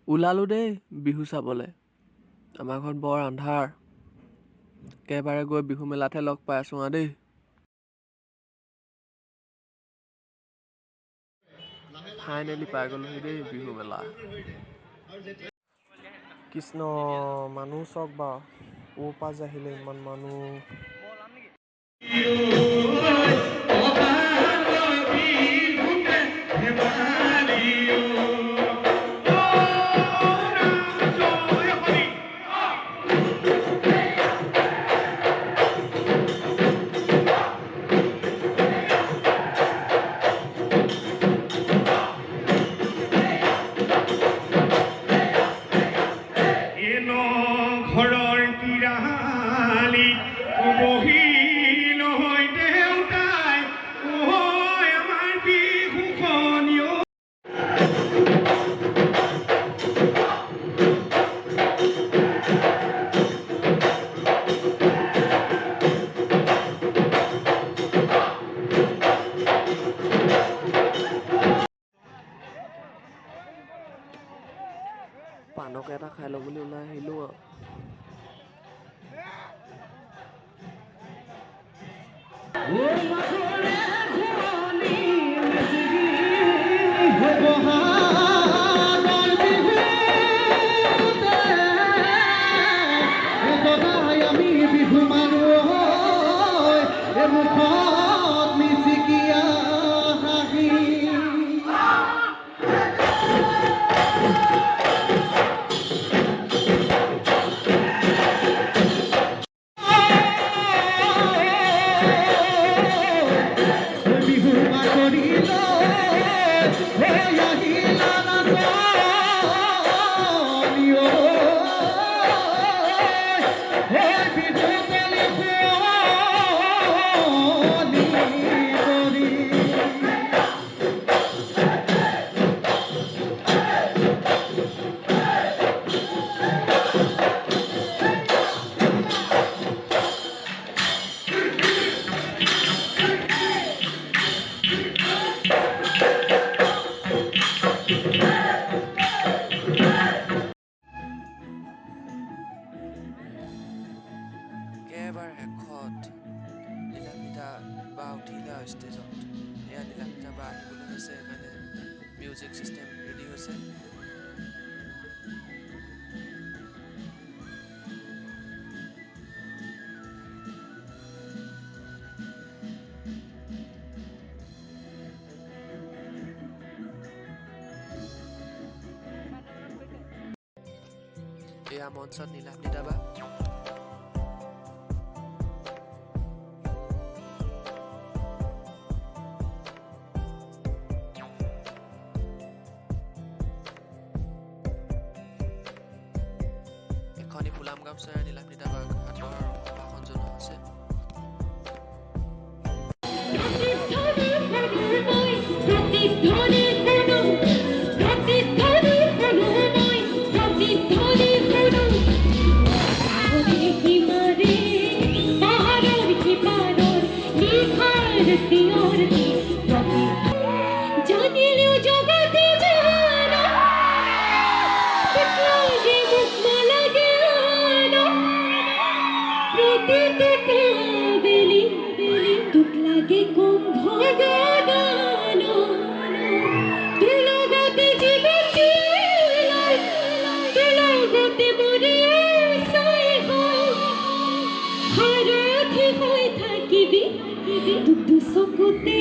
ওলালো দেই বিহু চাবলৈ। আমাৰ ঘৰত বৰ আন্ধাৰ। একেবাৰে গৈ বিহু মেলাতহে লগ পাই আছো আৰু দেই। ফাইনেলি পাই গলোহি দেই বিহু মেলা। কৃষ্ণ মানুহ চক বাৰু ক'ৰ পৰা যে আহিলে ইমান মানুহ। পানকে এটা খাই লওঁ বুলি ওলাই আহিলো আৰু। একেবাৰে শেষত নীলাভ নিতা বা উঠিলে আৰু ষ্টেজত। এয়া নীলাভ নিতা বা আহিবলৈ হৈছে, সেইকাৰণে মিউজিক চিষ্টেম ৰেডি হৈছে। এয়া মঞ্চত নীলাভ নিতা বা। এখনি ফুলাম গামোচাৰে নীলাভ নিতা বাক হাতৰ ভাষণ জনোৱা হৈছে। চকুতে